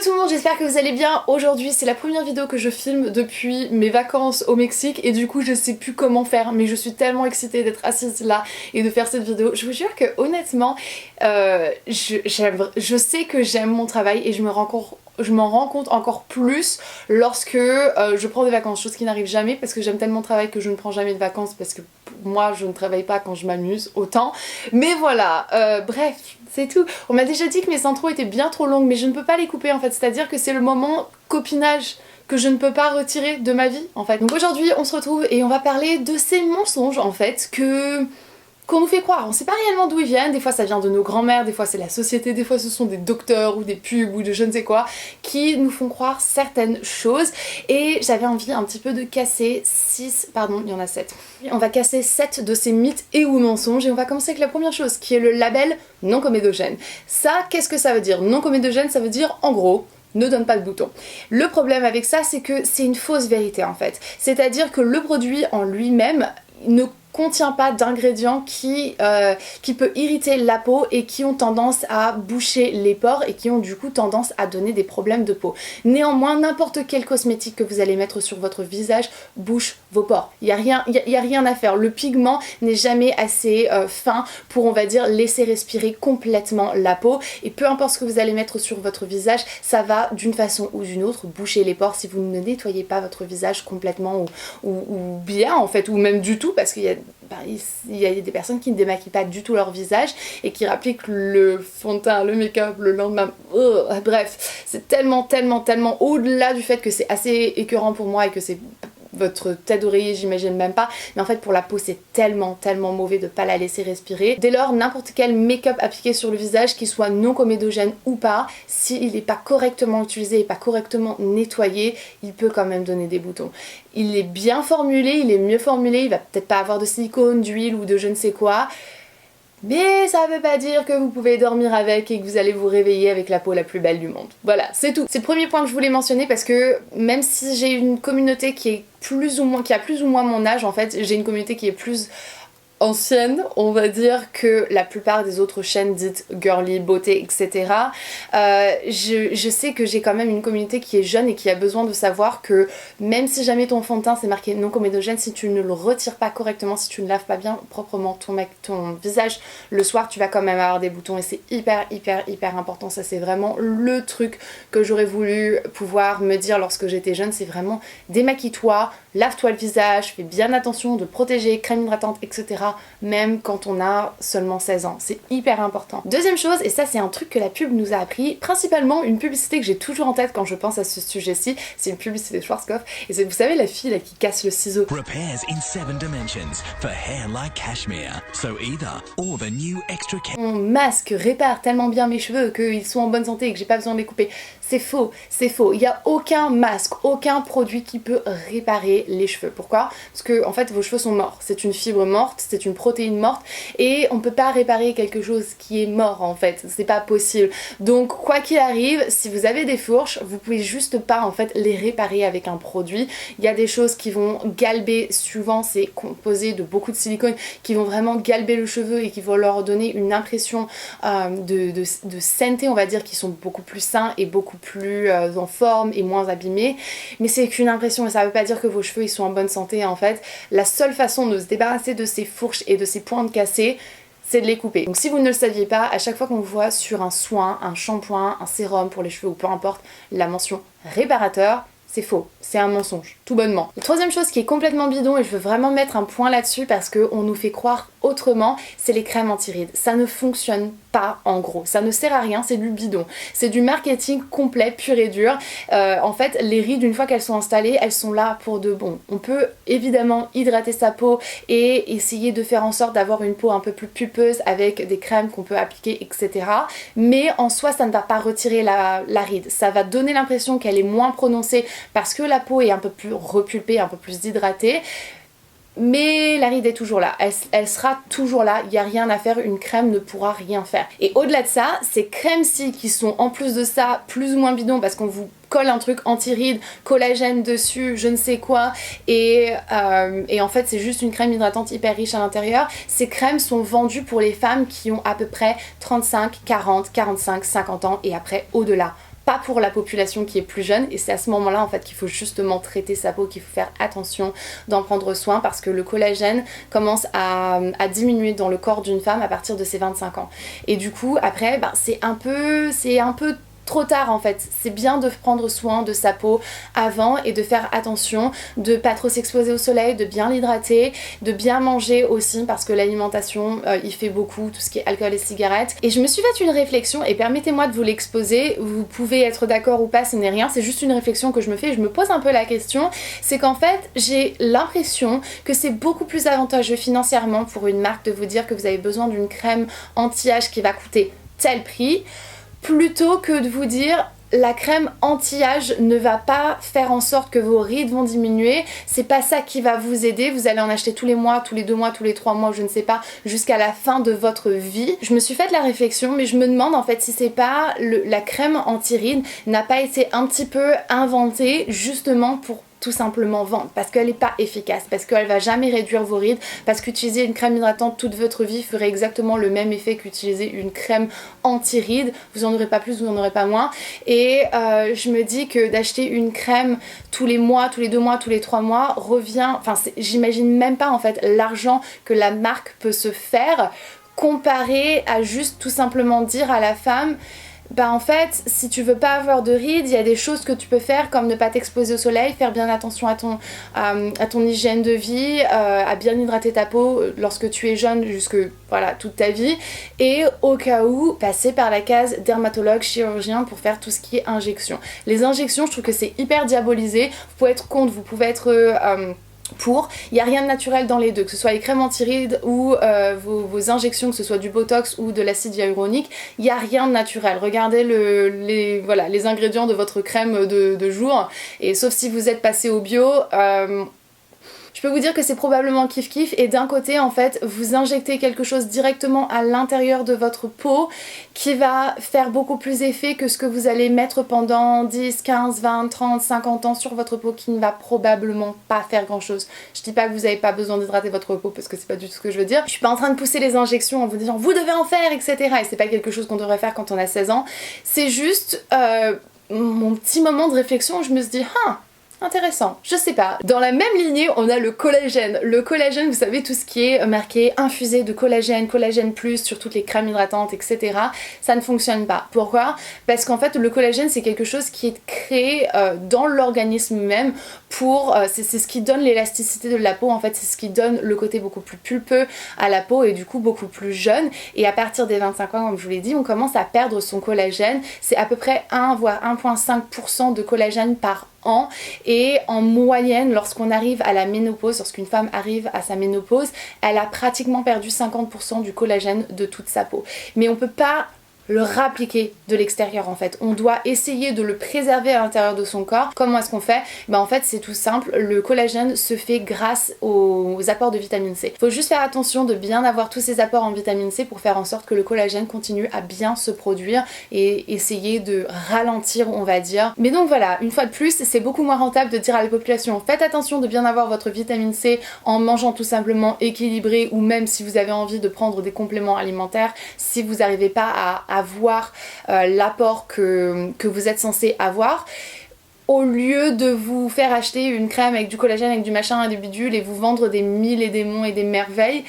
tout le monde, j'espère que vous allez bien. Aujourd'hui c'est la première vidéo que je filme depuis mes vacances au Mexique et du coup je sais plus comment faire, mais je suis tellement excitée d'être assise là et de faire cette vidéo. Je vous jure que honnêtement je sais que j'aime mon travail et je m'en rends compte encore plus lorsque je prends des vacances, chose qui n'arrive jamais parce que j'aime tellement mon travail que je ne prends jamais de vacances parce que moi je ne travaille pas quand je m'amuse autant. Mais voilà, bref, c'est tout. On m'a déjà dit que mes intros étaient bien trop longues mais je ne peux pas les couper en fait, c'est-à-dire que c'est le moment copinage que je ne peux pas retirer de ma vie en fait. Donc aujourd'hui on se retrouve et on va parler de ces mensonges en fait qu'on nous fait croire. On sait pas réellement d'où ils viennent, des fois ça vient de nos grands-mères, des fois c'est la société, des fois ce sont des docteurs ou des pubs ou de je ne sais quoi qui nous font croire certaines choses et j'avais envie un petit peu de casser 7. On va casser 7 de ces mythes et ou mensonges et on va commencer avec la première chose qui est le label non comédogène. Ça, qu'est-ce que ça veut dire? Non comédogène, ça veut dire en gros ne donne pas de bouton. Le problème avec ça, c'est que c'est une fausse vérité en fait. C'est-à-dire que le produit en lui-même ne contient pas d'ingrédients qui peut irriter la peau et qui ont tendance à boucher les pores et qui ont du coup tendance à donner des problèmes de peau. Néanmoins, n'importe quel cosmétique que vous allez mettre sur votre visage bouche vos pores. Il y a rien à faire. Le pigment n'est jamais assez fin pour, on va dire, laisser respirer complètement la peau et peu importe ce que vous allez mettre sur votre visage, ça va d'une façon ou d'une autre boucher les pores si vous ne nettoyez pas votre visage complètement ou bien en fait, ou même du tout parce qu'il y a des personnes qui ne démaquillent pas du tout leur visage et qui appliquent le fond de teint, le make-up le lendemain. Bref, c'est tellement au-delà du fait que c'est assez écœurant pour moi et que c'est votre tête d'oreiller, j'imagine même pas, mais en fait pour la peau c'est tellement mauvais de pas la laisser respirer. Dès lors, n'importe quel make-up appliqué sur le visage, qu'il soit non comédogène ou pas, s'il n'est pas correctement utilisé et pas correctement nettoyé, il peut quand même donner des boutons. Il est bien formulé, il est mieux formulé, il va peut-être pas avoir de silicone, d'huile ou de je ne sais quoi, mais ça veut pas dire que vous pouvez dormir avec et que vous allez vous réveiller avec la peau la plus belle du monde. Voilà, c'est tout. C'est le premier point que je voulais mentionner parce que même si j'ai une communauté qui a plus ou moins mon âge en fait, j'ai une communauté qui est plus ancienne, on va dire, que la plupart des autres chaînes dites girly, beauté, etc. Je sais que j'ai quand même une communauté qui est jeune et qui a besoin de savoir que même si jamais ton fond de teint c'est marqué non comédogène, si tu ne le retires pas correctement, si tu ne laves pas bien proprement ton visage le soir, tu vas quand même avoir des boutons et c'est hyper important. Ça c'est vraiment le truc que j'aurais voulu pouvoir me dire lorsque j'étais jeune, c'est vraiment démaquille-toi, lave-toi le visage, fais bien attention de protéger, crème hydratante, etc. même quand on a seulement 16 ans. C'est hyper important. Deuxième chose, et ça c'est un truc que la pub nous a appris, principalement une publicité que j'ai toujours en tête quand je pense à ce sujet-ci, c'est une publicité de Schwarzkopf, et c'est, vous savez, la fille là qui casse le ciseau. Repairs in 7 dimensions for hair like cashmere. So either or the new extra. Mon masque répare tellement bien mes cheveux qu'ils sont en bonne santé et que j'ai pas besoin de les couper. C'est faux, c'est faux. Il n'y a aucun masque, aucun produit qui peut réparer les cheveux. Pourquoi? Parce que en fait vos cheveux sont morts. C'est une fibre morte, c'est une protéine morte et on peut pas réparer quelque chose qui est mort en fait. C'est pas possible. Donc quoi qu'il arrive, si vous avez des fourches, vous pouvez juste pas en fait les réparer avec un produit. Il y a des choses qui vont galber, souvent c'est composé de beaucoup de silicone, qui vont vraiment galber le cheveu et qui vont leur donner une impression de sainteté, on va dire, qui sont beaucoup plus sains et beaucoup plus en forme et moins abîmés, mais c'est qu'une impression et ça veut pas dire que vos cheveux ils sont en bonne santé en fait. La seule façon de se débarrasser de ces fourches et de ces pointes cassées, c'est de les couper. Donc si vous ne le saviez pas, à chaque fois qu'on voit sur un soin, un shampoing, un sérum pour les cheveux ou peu importe, la mention réparateur, c'est faux, c'est un mensonge, tout bonnement. La troisième chose qui est complètement bidon, et je veux vraiment mettre un point là-dessus parce qu'on nous fait croire autrement, c'est les crèmes anti-rides. Ça ne fonctionne pas en gros, ça ne sert à rien, c'est du bidon. C'est du marketing complet, pur et dur. En fait, les rides, une fois qu'elles sont installées, elles sont là pour de bon. On peut évidemment hydrater sa peau et essayer de faire en sorte d'avoir une peau un peu plus pulpeuse avec des crèmes qu'on peut appliquer, etc. Mais en soi, ça ne va pas retirer la ride. Ça va donner l'impression qu'elle est moins prononcée parce que la peau est un peu plus repulpée, un peu plus hydratée. Mais la ride est toujours là, elle sera toujours là, il n'y a rien à faire, une crème ne pourra rien faire. Et au-delà de ça, ces crèmes-ci qui sont en plus de ça plus ou moins bidons parce qu'on vous colle un truc anti-rides, collagène dessus, je ne sais quoi, et en fait c'est juste une crème hydratante hyper riche à l'intérieur. Ces crèmes sont vendues pour les femmes qui ont à peu près 35, 40, 45, 50 ans et après au-delà. pas pour la population qui est plus jeune, et c'est à ce moment-là en fait qu'il faut justement traiter sa peau, qu'il faut faire attention d'en prendre soin, parce que le collagène commence à diminuer dans le corps d'une femme à partir de ses 25 ans. Et du coup après c'est un peu trop tard en fait. C'est bien de prendre soin de sa peau avant et de faire attention, de pas trop s'exposer au soleil, de bien l'hydrater, de bien manger aussi, parce que l'alimentation il fait beaucoup, tout ce qui est alcool et cigarettes. Et je me suis fait une réflexion, et permettez-moi de vous l'exposer, vous pouvez être d'accord ou pas, ce n'est rien, c'est juste une réflexion que je me fais et je me pose un peu la question. C'est qu'en fait j'ai l'impression que c'est beaucoup plus avantageux financièrement pour une marque de vous dire que vous avez besoin d'une crème anti-âge qui va coûter tel prix, plutôt que de vous dire la crème anti-âge ne va pas faire en sorte que vos rides vont diminuer, c'est pas ça qui va vous aider, vous allez en acheter tous les mois, tous les 2 mois, tous les 3 mois, je ne sais pas, jusqu'à la fin de votre vie. Je me suis fait la réflexion, mais je me demande en fait si c'est pas la crème anti-rides n'a pas été un petit peu inventée justement pour tout simplement vendre, parce qu'elle n'est pas efficace, parce qu'elle va jamais réduire vos rides, parce qu'utiliser une crème hydratante toute votre vie ferait exactement le même effet qu'utiliser une crème anti-rides, vous en aurez pas plus, vous en aurez pas moins. Et je me dis que d'acheter une crème tous les mois, tous les 2 mois, tous les 3 mois revient, enfin j'imagine même pas en fait l'argent que la marque peut se faire comparé à juste tout simplement dire à la femme en fait, si tu veux pas avoir de rides, il y a des choses que tu peux faire, comme ne pas t'exposer au soleil, faire bien attention à ton hygiène de vie, à bien hydrater ta peau lorsque tu es jeune jusque toute ta vie, et au cas où passer par la case dermatologue, chirurgien pour faire tout ce qui est injection. Les injections, je trouve que c'est hyper diabolisé, vous pouvez être contre, vous pouvez être pour, il n'y a rien de naturel dans les deux, que ce soit les crèmes anti-rides ou vos injections, que ce soit du botox ou de l'acide hyaluronique, il n'y a rien de naturel. Regardez les ingrédients de votre crème de jour, et sauf si vous êtes passé au bio, je peux vous dire que c'est probablement kiff-kiff, et d'un côté en fait vous injectez quelque chose directement à l'intérieur de votre peau qui va faire beaucoup plus effet que ce que vous allez mettre pendant 10, 15, 20, 30, 50 ans sur votre peau, qui ne va probablement pas faire grand chose. Je dis pas que vous n'avez pas besoin d'hydrater votre peau, parce que c'est pas du tout ce que je veux dire. Je suis pas en train de pousser les injections en vous disant vous devez en faire, etc. Et c'est pas quelque chose qu'on devrait faire quand on a 16 ans. C'est juste mon petit moment de réflexion où je me suis dit intéressant, je sais pas. Dans la même lignée, on a le collagène. Le collagène, vous savez, tout ce qui est marqué infusé de collagène, collagène plus sur toutes les crèmes hydratantes, etc. Ça ne fonctionne pas. Pourquoi ? Parce qu'en fait, le collagène, c'est quelque chose qui est créé dans l'organisme même pour... c'est ce qui donne l'élasticité de la peau, en fait, c'est ce qui donne le côté beaucoup plus pulpeux à la peau, et du coup beaucoup plus jeune. Et à partir des 25 ans, comme je vous l'ai dit, on commence à perdre son collagène. C'est à peu près 1 voire 1,5% de collagène par an, et en moyenne lorsqu'on arrive à la ménopause, lorsqu'une femme arrive à sa ménopause, elle a pratiquement perdu 50% du collagène de toute sa peau. Mais on peut pas le rappliquer de l'extérieur en fait. On doit essayer de le préserver à l'intérieur de son corps. Comment est-ce qu'on fait ? En fait c'est tout simple, le collagène se fait grâce aux apports de vitamine C. Faut juste faire attention de bien avoir tous ces apports en vitamine C pour faire en sorte que le collagène continue à bien se produire et essayer de ralentir, on va dire. Mais donc voilà, une fois de plus, c'est beaucoup moins rentable de dire à la population faites attention de bien avoir votre vitamine C en mangeant tout simplement équilibré, ou même si vous avez envie de prendre des compléments alimentaires, si vous n'arrivez pas à avoir l'apport que vous êtes censé avoir, au lieu de vous faire acheter une crème avec du collagène, avec du machin et des bidules, et vous vendre des mille et des monts et des merveilles.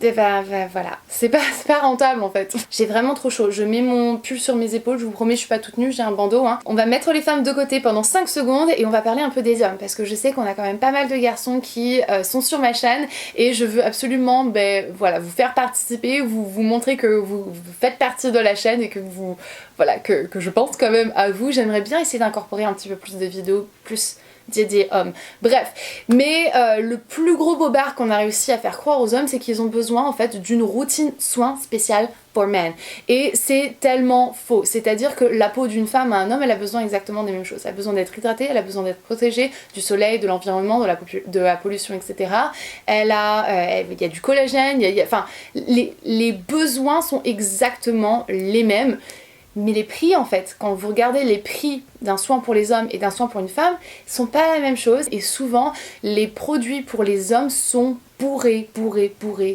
Voilà, c'est pas rentable en fait. J'ai vraiment trop chaud, je mets mon pull sur mes épaules, je vous promets je suis pas toute nue, j'ai un bandeau. On va mettre les femmes de côté pendant 5 secondes et on va parler un peu des hommes, parce que je sais qu'on a quand même pas mal de garçons qui sont sur ma chaîne, et je veux absolument vous faire participer, vous montrer que vous faites partie de la chaîne, et que que je pense quand même à vous. J'aimerais bien essayer d'incorporer un petit peu plus de vidéos, plus dédié hommes. Bref, mais le plus gros bobard qu'on a réussi à faire croire aux hommes, c'est qu'ils ont besoin en fait d'une routine soin spéciale for men. Et c'est tellement faux. C'est-à-dire que la peau d'une femme à un homme, elle a besoin exactement des mêmes choses. Elle a besoin d'être hydratée, elle a besoin d'être protégée du soleil, de l'environnement, de la pollution, etc. Il y a du collagène, les besoins sont exactement les mêmes. Mais les prix en fait, quand vous regardez les prix d'un soin pour les hommes et d'un soin pour une femme, ils sont pas la même chose, et souvent les produits pour les hommes sont bourré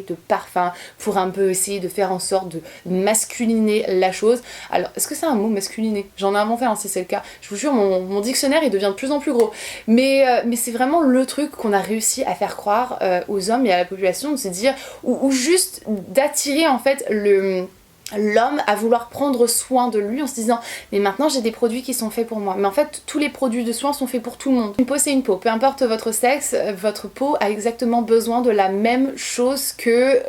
de parfum pour un peu essayer de faire en sorte de masculiner la chose. Alors, est-ce que c'est un mot masculiner? J'en ai inventé un si c'est le cas. Je vous jure, mon dictionnaire il devient de plus en plus gros. Mais c'est vraiment le truc qu'on a réussi à faire croire aux hommes et à la population, de se dire, ou juste d'attirer en fait l'homme à vouloir prendre soin de lui en se disant mais maintenant j'ai des produits qui sont faits pour moi. Mais en fait tous les produits de soins sont faits pour tout le monde. Une peau c'est une peau, peu importe votre sexe, votre peau a exactement besoin de la même chose que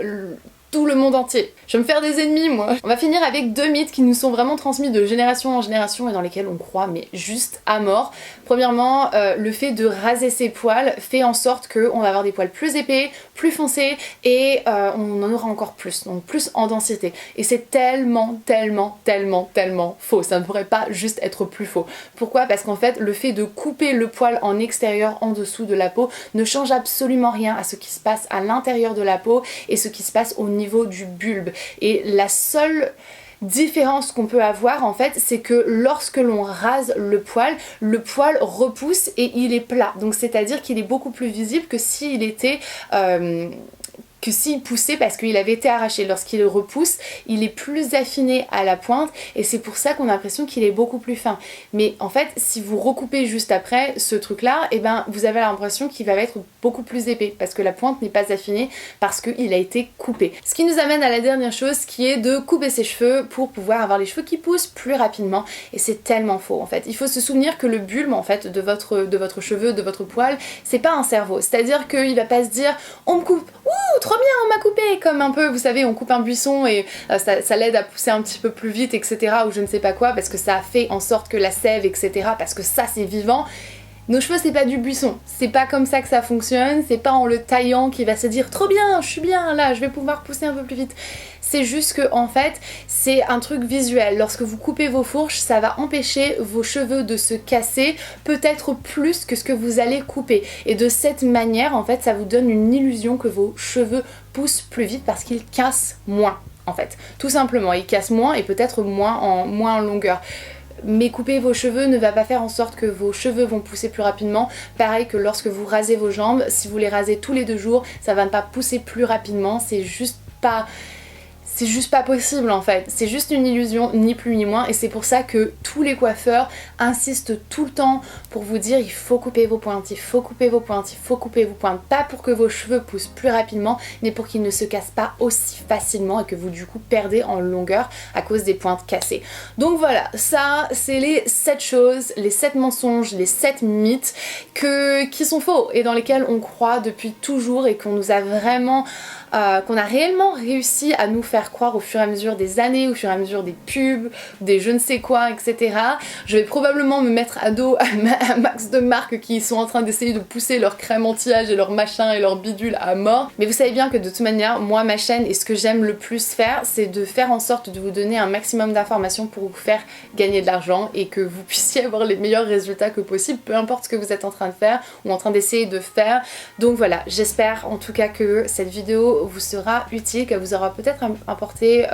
tout le monde entier. Je vais me faire des ennemis moi. On va finir avec 2 mythes qui nous sont vraiment transmis de génération en génération et dans lesquels on croit mais juste à mort. Premièrement, le fait de raser ses poils fait en sorte qu'on va avoir des poils plus épais, plus foncés et on en aura encore plus, donc plus en densité. Et c'est tellement faux. Ça ne pourrait pas juste être plus faux. Pourquoi? Parce qu'en fait, le fait de couper le poil en extérieur, en dessous de la peau, ne change absolument rien à ce qui se passe à l'intérieur de la peau et ce qui se passe au niveau du bulbe. Et la seule différence qu'on peut avoir en fait, c'est que lorsque l'on rase le poil repousse et il est plat. Donc c'est à dire qu'il est beaucoup plus visible que s'il était que s'il poussait parce qu'il avait été arraché. Lorsqu'il repousse, il est plus affiné à la pointe et c'est pour ça qu'on a l'impression qu'il est beaucoup plus fin. Mais en fait, si vous recoupez juste après ce truc-là, et ben vous avez l'impression qu'il va être beaucoup plus épais parce que la pointe n'est pas affinée parce qu'il a été coupé. Ce qui nous amène à la dernière chose qui est de couper ses cheveux pour pouvoir avoir les cheveux qui poussent plus rapidement et c'est tellement faux en fait. Il faut se souvenir que le bulbe en fait de votre cheveu, de votre poil, c'est pas un cerveau. C'est-à-dire qu'il va pas se dire on me coupe, ouh trop bien on m'a coupé, comme un peu vous savez on coupe un buisson et ça l'aide à pousser un petit peu plus vite etc ou je ne sais pas quoi parce que ça a fait en sorte que la sève etc parce que ça c'est vivant. Nos cheveux c'est pas du buisson, c'est pas comme ça que ça fonctionne, c'est pas en le taillant qu'il va se dire trop bien, je suis bien là, je vais pouvoir pousser un peu plus vite. C'est juste que en fait c'est un truc visuel. Lorsque vous coupez vos fourches, ça va empêcher vos cheveux de se casser peut-être plus que ce que vous allez couper. Et de cette manière en fait ça vous donne une illusion que vos cheveux poussent plus vite parce qu'ils cassent moins en fait. Tout simplement, ils cassent moins et peut-être moins en longueur. Mais couper vos cheveux ne va pas faire en sorte que vos cheveux vont pousser plus rapidement. Pareil que lorsque vous rasez vos jambes, si vous les rasez tous les 2 jours, ça va ne pas pousser plus rapidement, c'est juste pas possible en fait, c'est juste une illusion, ni plus ni moins, et c'est pour ça que tous les coiffeurs insistent tout le temps pour vous dire il faut couper vos pointes, il faut couper vos pointes, il faut couper vos pointes, pas pour que vos cheveux poussent plus rapidement, mais pour qu'ils ne se cassent pas aussi facilement et que vous du coup perdez en longueur à cause des pointes cassées. Donc voilà, ça c'est les 7 choses, les 7 mensonges, les 7 mythes qui sont faux et dans lesquels on croit depuis toujours et qu'on nous a vraiment qu'on a réellement réussi à nous faire croire au fur et à mesure des années, au fur et à mesure des pubs, des je ne sais quoi, etc. Je vais probablement me mettre à dos à max de marques qui sont en train d'essayer de pousser leur crème anti-âge et leur machin et leur bidule à mort. Mais vous savez bien que de toute manière, moi ma chaîne et ce que j'aime le plus faire, c'est de faire en sorte de vous donner un maximum d'informations pour vous faire gagner de l'argent et que vous puissiez avoir les meilleurs résultats que possible, peu importe ce que vous êtes en train de faire ou en train d'essayer de faire. Donc voilà, j'espère en tout cas que cette vidéo vous sera utile, qu'elle vous aura peut-être apporté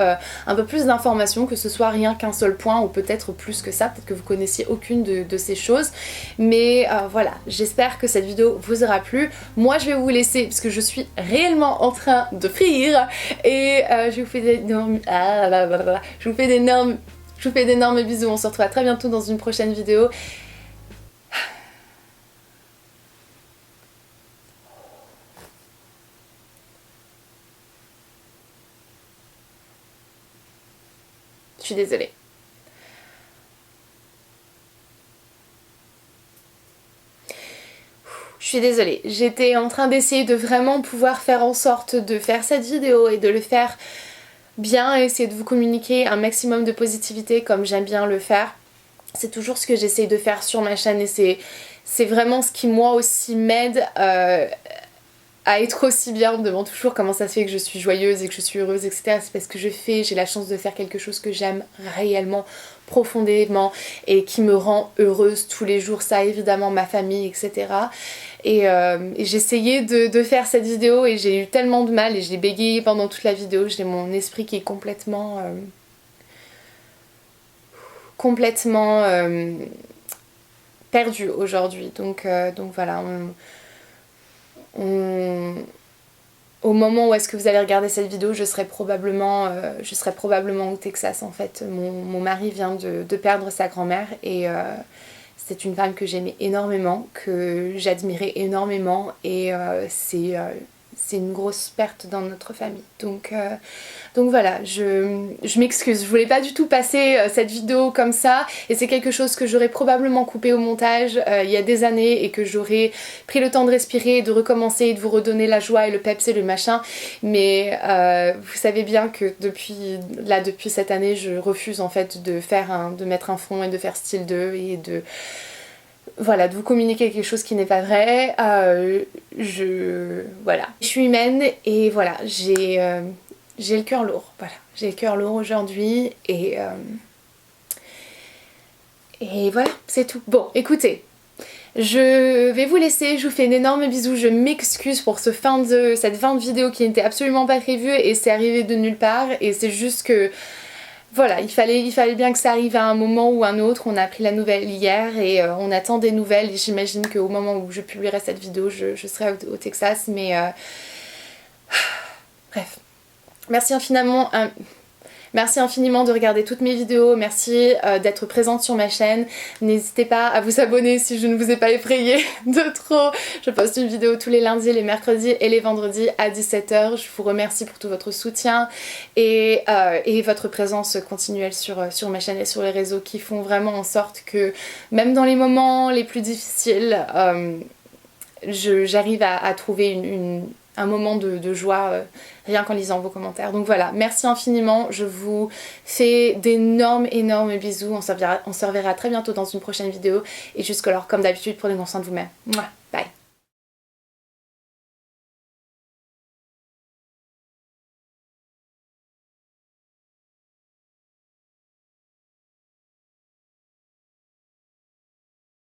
un peu plus d'informations, que ce soit rien qu'un seul point ou peut-être plus que ça, peut-être que vous connaissiez aucune de ces choses, mais voilà, j'espère que cette vidéo vous aura plu. Moi je vais vous laisser parce que je suis réellement en train de frire et je vous fais d'énormes bisous, on se retrouve très bientôt dans une prochaine vidéo. Je suis désolée. Je suis désolée. J'étais en train d'essayer de vraiment pouvoir faire en sorte de faire cette vidéo et de le faire bien et essayer de vous communiquer un maximum de positivité comme j'aime bien le faire. C'est toujours ce que j'essaye de faire sur ma chaîne et c'est vraiment ce qui moi aussi m'aide à être aussi bien. On me demande toujours comment ça se fait que je suis joyeuse et que je suis heureuse, etc. C'est parce que j'ai la chance de faire quelque chose que j'aime réellement, profondément et qui me rend heureuse tous les jours. Ça, évidemment, ma famille, etc. Et j'essayais de faire cette vidéo et j'ai eu tellement de mal et j'ai bégayé pendant toute la vidéo. J'ai mon esprit qui est complètement perdu aujourd'hui. Donc voilà, au moment où est-ce que vous allez regarder cette vidéo, je serai probablement au Texas en fait. Mon mari vient de perdre sa grand-mère et c'est une femme que j'aimais énormément, que j'admirais énormément et c'est une grosse perte dans notre famille. Donc voilà, je m'excuse, je voulais pas du tout passer cette vidéo comme ça et c'est quelque chose que j'aurais probablement coupé au montage il y a des années et que j'aurais pris le temps de respirer, de recommencer et de vous redonner la joie et le peps et le machin, mais vous savez bien que depuis cette année je refuse en fait de mettre un fond et de faire style 2 et de vous communiquer quelque chose qui n'est pas vrai. Voilà, je suis humaine et voilà, j'ai le cœur lourd, voilà, j'ai le cœur lourd aujourd'hui et voilà, c'est tout. Bon, écoutez, je vais vous laisser, je vous fais un énorme bisou, je m'excuse pour cette fin de vidéo qui n'était absolument pas prévue et c'est arrivé de nulle part et c'est juste que voilà, il fallait bien que ça arrive à un moment ou un autre. On a appris la nouvelle hier et on attend des nouvelles et j'imagine qu'au moment où je publierai cette vidéo, je serai au Texas, mais bref. Merci infiniment de regarder toutes mes vidéos, merci d'être présente sur ma chaîne. N'hésitez pas à vous abonner si je ne vous ai pas effrayé de trop. Je poste une vidéo tous les lundis, les mercredis et les vendredis à 17 h. Je vous remercie pour tout votre soutien et votre présence continuelle sur ma chaîne et sur les réseaux qui font vraiment en sorte que même dans les moments les plus difficiles, j'arrive à trouver un moment de joie rien qu'en lisant vos commentaires. Donc voilà, merci infiniment, je vous fais d'énormes bisous, on se reverra très bientôt dans une prochaine vidéo et jusqu'alors comme d'habitude prenez soin de vous-même. Bye.